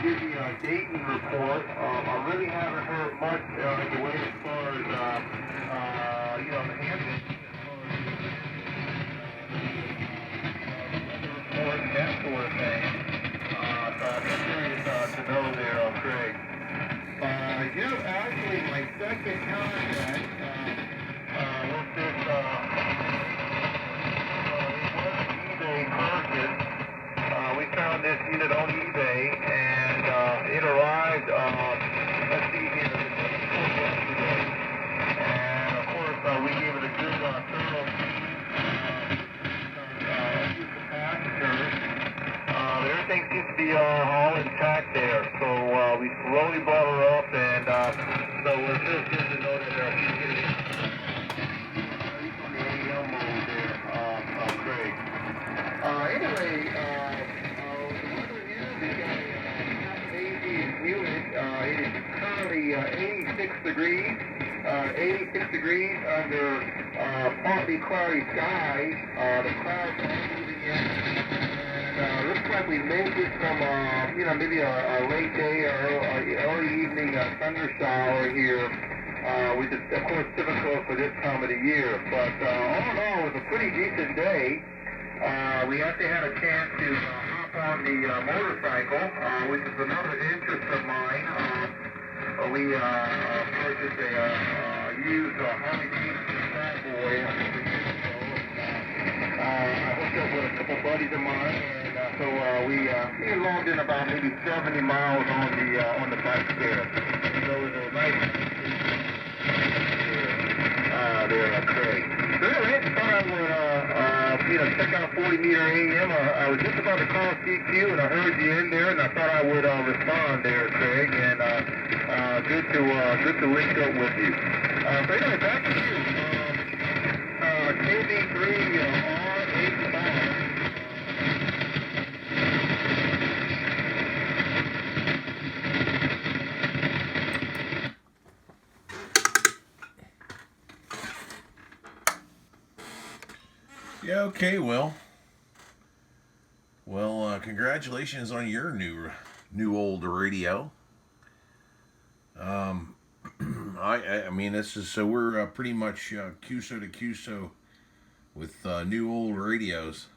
give you a Dayton report. I really haven't heard much in the way as far as, the Hampton report and that sort of thing. So I'm just curious to know there, Craig. Actually, my second contact with this, eBay purchase. We found this unit on eBay, and it arrived, let's see here, the day before yesterday. And, of course, we gave it a good, thorough use the passengers. Everything seems to be all intact there. So we slowly brought her up, and so we're just good to know that she's getting on the AEL mode there, Craig. Anyway, the weather here, we got a unit. It is currently 86 degrees. 86 degrees under partly cloudy skies. The clouds are moving in. And looks like we may get some, maybe a late day or early evening thunder shower here, which is, of course, typical for this time of the year. But all in all, it was a pretty decent day. We actually had a chance to hop on the motorcycle, which is another interest of mine. We purchased a used Harley Davidson fat boy. I hooked up with a couple buddies of mine, and so we logged in about maybe 70 miles on the bike there. So it was a nice there, Craig. So anyway, I thought I would check out 40 meter AM. I was just about to call CQ, and I heard you in there, and I thought I would respond there, Craig. And good to link up with you. So anyway, back to you. KB3 R85. Yeah, okay, Will. Well, congratulations on your new old radio. I mean, this is so we're pretty much QSO to QSO with new old radios.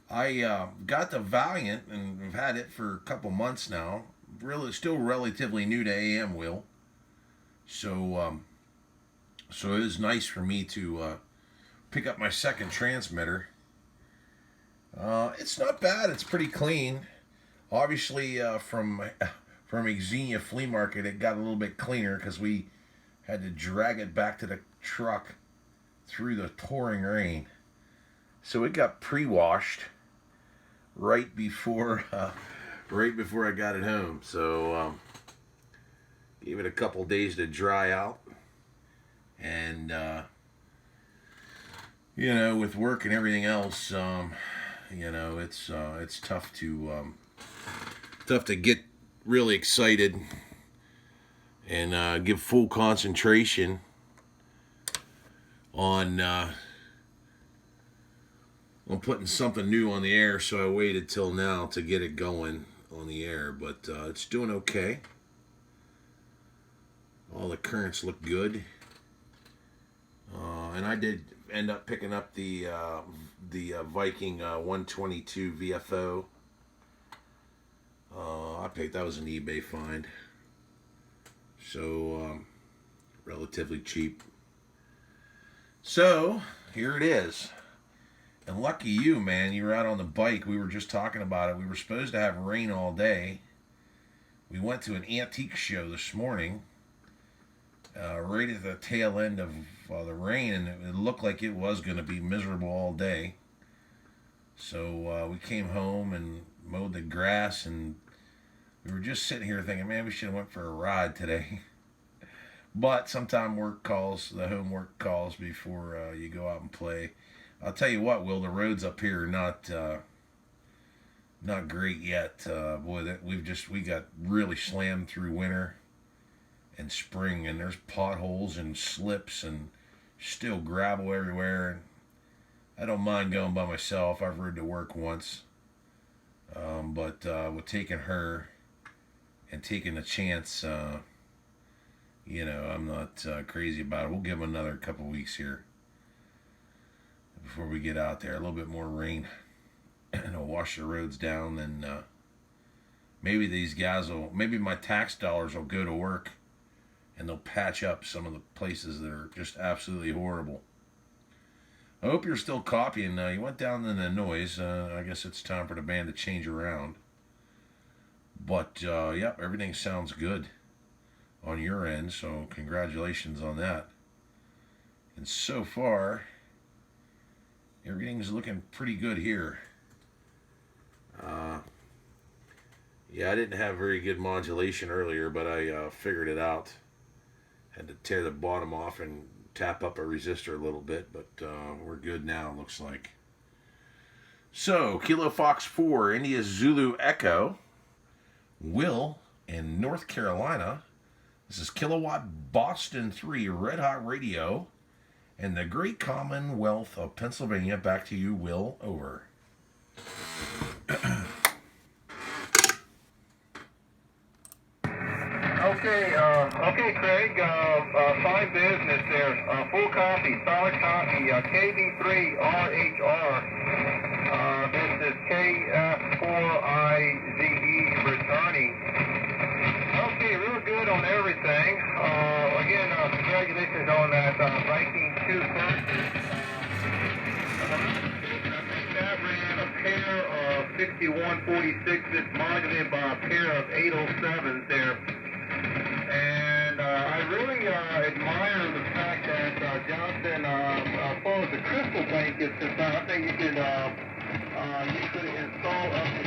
I got the Valiant and I've had it for a couple months now. Really, still relatively new to AM, Will. So it is nice for me to pick up my second transmitter. It's not bad. It's pretty clean. Obviously, from Xenia Flea Market, it got a little bit cleaner because we had to drag it back to the truck through the pouring rain. So it got pre-washed right before I got it home. So gave it a couple days to dry out, and with work and everything else, it's tough to get really excited and give full concentration on putting something new on the air. So I waited till now to get it going on the air, but it's doing okay. All the currents look good, and I did end up picking up the Viking 122 VFO. That was an eBay find, so relatively cheap. So here it is, and lucky you, man. You were out on the bike. We were just talking about it. We were supposed to have rain all day. We went to an antique show this morning, right at the tail end of the rain, and it looked like it was going to be miserable all day. So we came home and mowed the grass, and we were just sitting here thinking, man, we should have went for a ride today. But sometime the homework calls before you go out and play. I'll tell you what, Will, the roads up here are not great yet. We got really slammed through winter and spring, and there's potholes and slips and still gravel everywhere. I don't mind going by myself. I've ridden to work once. But with taking her and taking a chance, I'm not crazy about it. We'll give them another couple weeks here before we get out there. A little bit more rain and it'll wash the roads down. Then maybe these guys maybe my tax dollars will go to work and they'll patch up some of the places that are just absolutely horrible. I hope you're still copying. You went down in the noise. I guess it's time for the band to change around. But, yep, everything sounds good on your end, so congratulations on that. And so far, everything's looking pretty good here. Yeah, I didn't have very good modulation earlier, but I figured it out. Had to tear the bottom off and tap up a resistor a little bit, but we're good now, looks like. So, Kilo Fox 4, India Zulu Echo, Will in North Carolina. This is Kilowatt Boston 3 Red Hot Radio and the Great Commonwealth of Pennsylvania. Back to you, Will. Over. Okay, Craig, fine business there. Full copy, solid copy, KB3RHR. This is KF4IZE returning. Okay, real good on everything. Again, congratulations on that Viking II purchase. That ran a pair of 6146s modulated by a pair of 807s there. And I really admire the fact that Johnson, as far as the crystal bank is concerned, I think you could install up to,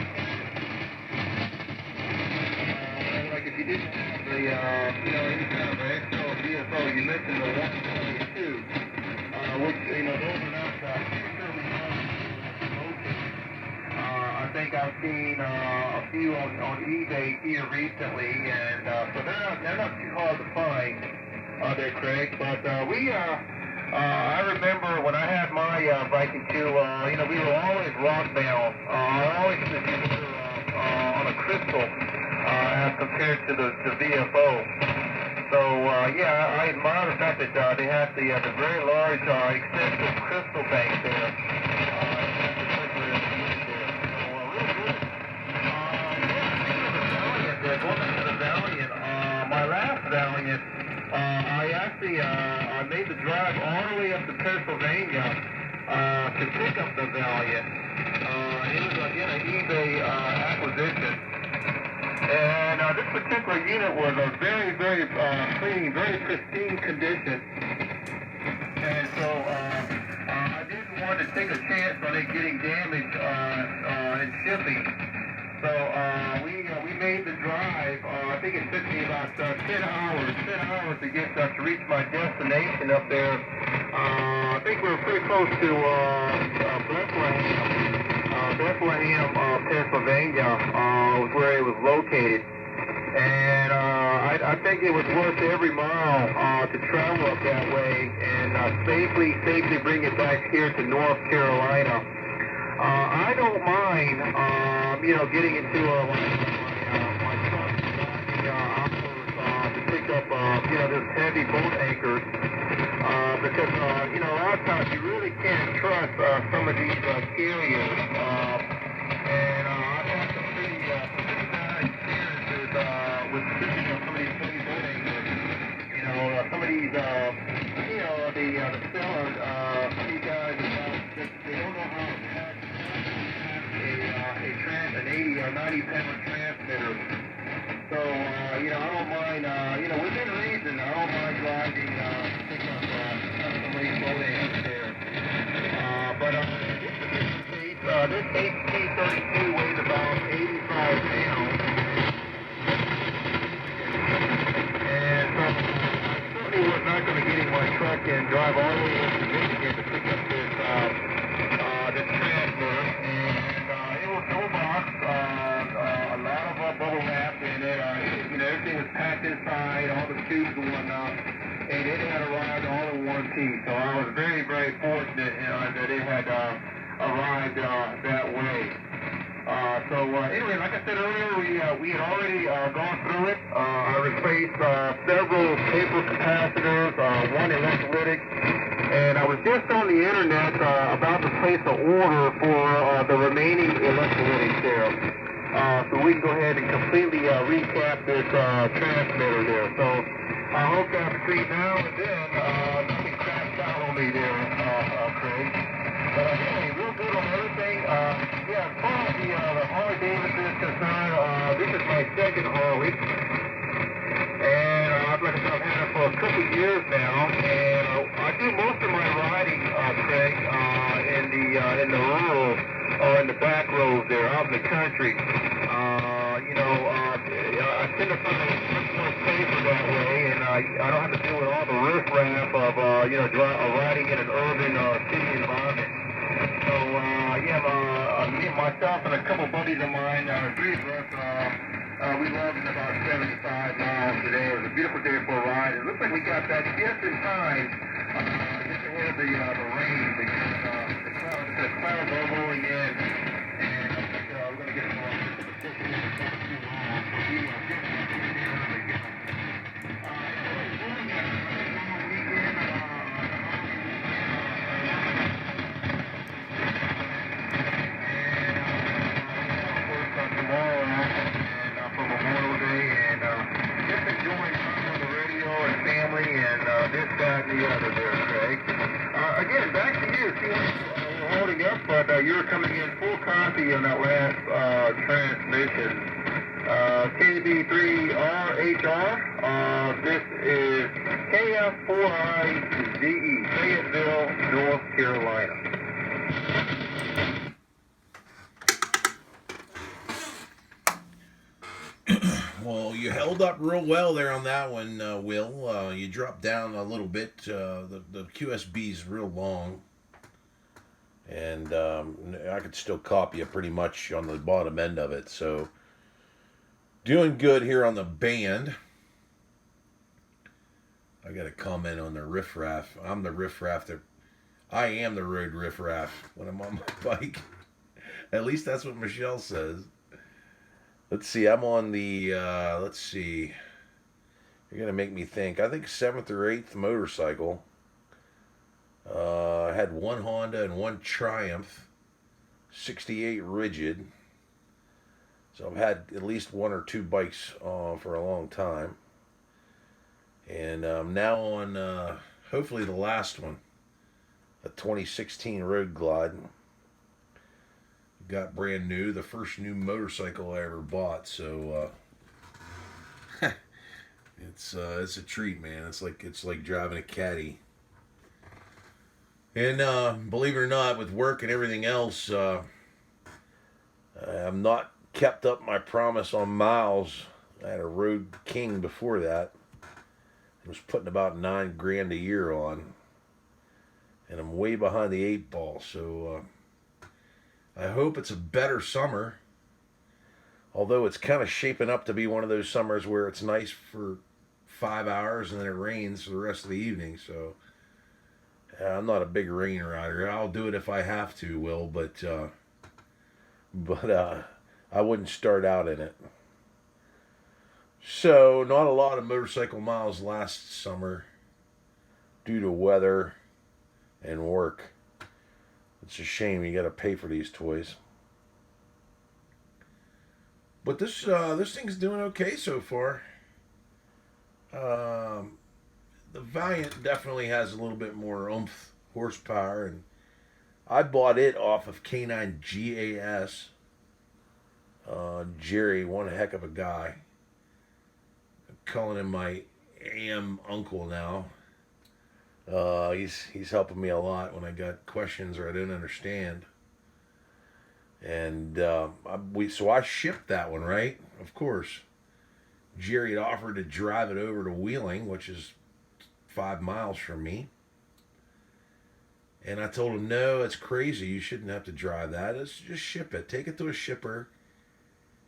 like if you didn't have the, any kind of an external QSO, you mentioned the 122, which, those are not particularly I think I've seen a few on eBay here recently, and so they're not too hard to find there, Craig. But I remember when I had my Viking II, we were always rockbound. I always used to on a crystal as compared to the VFO. So I admire the fact that they have the very large, extensive crystal bank there. Valiant. I made the drive all the way up to Pennsylvania to pick up the Valiant. It was again an eBay acquisition, and this particular unit was a very, very clean, very pristine condition. And so I didn't want to take a chance on it getting damaged in shipping. So we made the drive. I think it took me about 10 hours to get to reach my destination up there. I think we were pretty close to Bethlehem, Pennsylvania, was where it was located. And I think it was worth every mile to travel up that way and safely bring it back here to North Carolina. I don't mind, getting into my truck to pick up, this heavy boat anchors, because, a lot of times you really can't trust some of these carriers, and I've had some pretty bad experiences with picking up some of these heavy boat anchors. Some of these, the sellers, these guys, they don't know how to pack an 80 or 90 pound transmitter. So, I don't mind, within reason, I don't mind driving, pick up some of these boat anchors there. But this HT32 weighs about 85 pounds. And so I certainly was not going to get in my truck and drive all the way up to Michigan to pick up this transmitter. And it was no box, a lot of bubble wrap in it. Everything was packed inside, all the tubes and whatnot. And it had arrived all in one piece. So I was very, very fortunate that it had arrived that way. Anyway, like I said earlier, we had already gone through it. I replaced several paper capacitors, one electrolytic, and I was just on the internet about to place an order for the remaining electrolytics there. So we can go ahead and completely recap this transmitter there. So I hope that between now and then you can crash out on me there, Craig. But anyway, real good on everything. Yeah, as far as the Harley Davidson is concerned, this is my second Harley. And like I said, I've had it for a couple years now. And I do most of my riding, Craig, in the rural or in the back roads there, out in the country. I tend to find it much more safer that way, and I don't have to deal with all the riffraff of riding in an urban city environment. So me and myself and a couple buddies of mine, three of us, we logged about 75 miles today. It was a beautiful day for a ride. It looks like we got that just in time, just ahead of the rain, because the clouds are rolling in, and I think we're going to get some precipitation in the next few hours. So we just getting there early. Tomorrow and for Memorial Day, and just enjoying time on the radio and family and this, that, and the other there, Craig. Again, back to you. See how you're holding up, but you were coming in full copy on that last transmission. KB3RHR, this is KF4IZE, Fayetteville, North Carolina. Well, you held up real well there on that one, Will. You dropped down a little bit. The QSB's real long. And I could still copy you pretty much on the bottom end of it. So, doing good here on the band. I got to comment on the riffraff. I'm the riffraff that... I am the road riffraff when I'm on my bike. At least that's what Michelle says. Let's see, I'm on the, let's see, you're going to make me think. I think 7th or 8th motorcycle. I had one Honda and one Triumph, 68 rigid. So I've had at least one or two bikes for a long time. And I'm now on, hopefully the last one, a 2016 Road Glide. Got brand new, the first new motorcycle I ever bought, so it's a treat, man. It's like driving a caddy. And believe it or not, with work and everything else, I've not kept up my promise on miles. I had a Road King before that. I was putting about $9,000 a year on, and I'm way behind the 8 ball, so. I hope it's a better summer, although it's kind of shaping up to be one of those summers where it's nice for 5 hours and then it rains for the rest of the evening. So I'm not a big rain rider. I'll do it if I have to, Will, but I wouldn't start out in it. So not a lot of motorcycle miles last summer due to weather and work. It's a shame you got to pay for these toys. But this thing's doing okay so far. The Valiant definitely has a little bit more oomph, horsepower, and I bought it off of K9 GAS. Jerry, one heck of a guy. I'm calling him my AM uncle now. He's helping me a lot when I got questions or I don't understand. And so I shipped that one, right? Of course. Jerry had offered to drive it over to Wheeling, which is 5 miles from me. And I told him, no, it's crazy. You shouldn't have to drive that. Let's just ship it. Take it to a shipper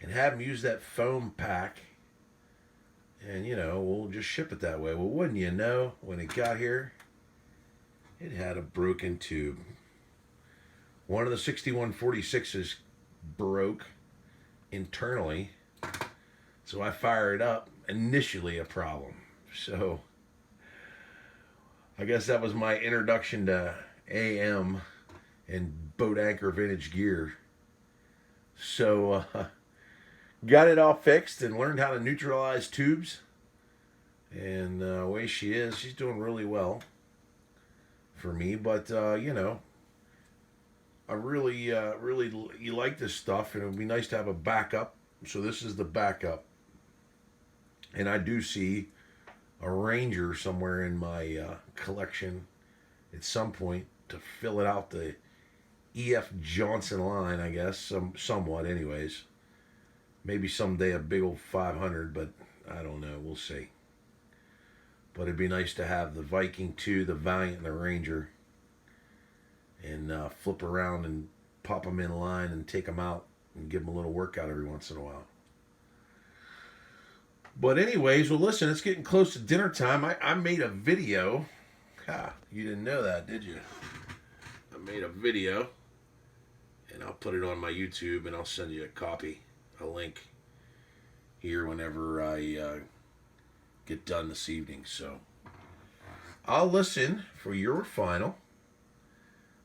and have him use that foam pack. And, we'll just ship it that way. Well, wouldn't you know, when it got here, it had a broken tube. One of the 6146s broke internally. So I fired it up. Initially a problem. So I guess that was my introduction to AM and boat anchor vintage gear. So got it all fixed and learned how to neutralize tubes. And the way she is, she's doing really well for me. But, you know, I really, you like this stuff, and it would be nice to have a backup. So this is the backup. And I do see a Ranger somewhere in my collection at some point to fill it out the E.F. Johnson line, I guess, somewhat anyways. Maybe someday a big old 500, but I don't know. We'll see. But it'd be nice to have the Viking II, the Valiant, and the Ranger, and flip around and pop them in line and take them out and give them a little workout every once in a while. But anyways, well, listen, it's getting close to dinner time. I made a video. You didn't know that, did you? I made a video, and I'll put it on my YouTube, and I'll send you a copy, a link here whenever I get done this evening. So I'll listen for your final.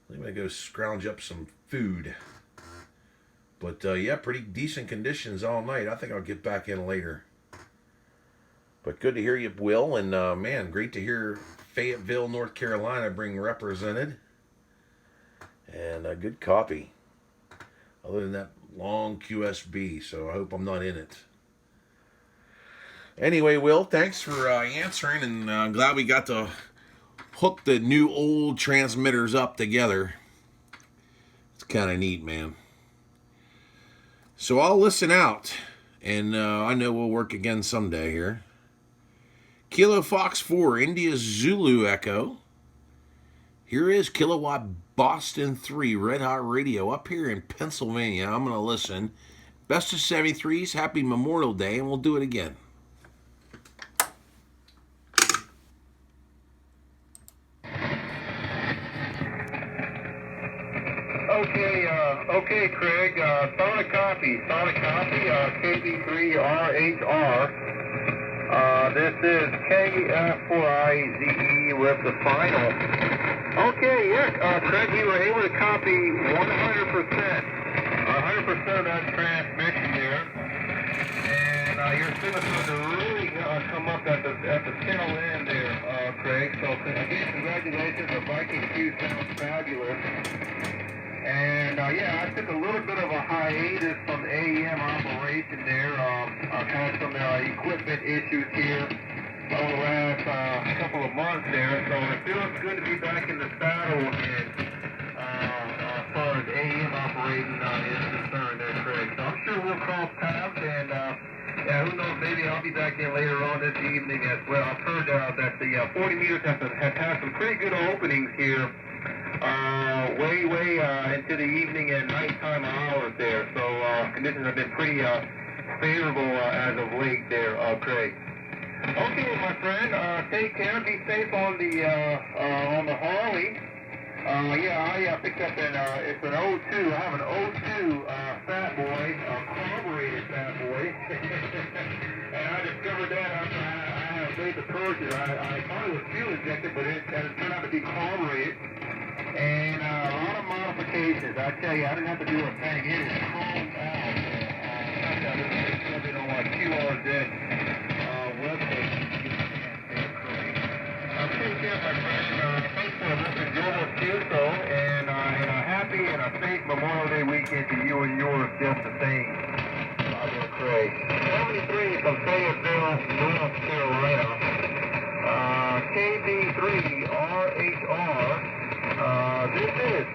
I'm going to go scrounge up some food. But, yeah, pretty decent conditions all night. I think I'll get back in later. But good to hear you, Will. And, man, great to hear Fayetteville, North Carolina being represented. And a good copy. Other than that long QSB, so I hope I'm not in it. Anyway, Will, thanks for answering, and I'm glad we got to hook the new old transmitters up together. It's kind of neat, man. So I'll listen out, and I know we'll work again someday here. Kilo Fox 4, India Zulu Echo. Here is Kilowatt Boston 3 Red Hot Radio up here in Pennsylvania. I'm going to listen. Best of 73s, happy Memorial Day, and we'll do it again. Okay, Craig, solid copy, KB3RHR. This is KF4IZE with the final. Okay, yeah, Craig, we were able to copy 100% of that transmission there. And your signal seems to really come up at the tail end there, Craig. So again, congratulations, the Viking II sounds fabulous. And yeah, I took a little bit of a hiatus from the AM operation there. I've had some equipment issues here over the last couple of months there, so it feels good to be back in the saddle again as far as AM operating is concerned there, Craig. So I'm sure we'll cross paths, and yeah, who knows, maybe I'll be back in later on this evening as well. I've heard that the 40 meters have had some pretty good openings here. Way into the evening and nighttime hours there, so conditions have been pretty favorable as of late there, Craig. Okay, my friend, take care, be safe on the Harley. Yeah, I picked up it's an 02. I have an 02 Fat Boy, carbureted Fat Boy, and I discovered that after I made the purchase. I thought it was fuel injected, but it turned out to be carbureted. And a lot of modifications. I tell you, I didn't have to do a thing. It is chromed out. This is something on my QRZ website. Take care, my friend. Thanks for listening to your QSO, and a happy and a safe Memorial Day weekend to you and yours just the same. Craig. 73 from Fayetteville, North Carolina. KB3RHR. This is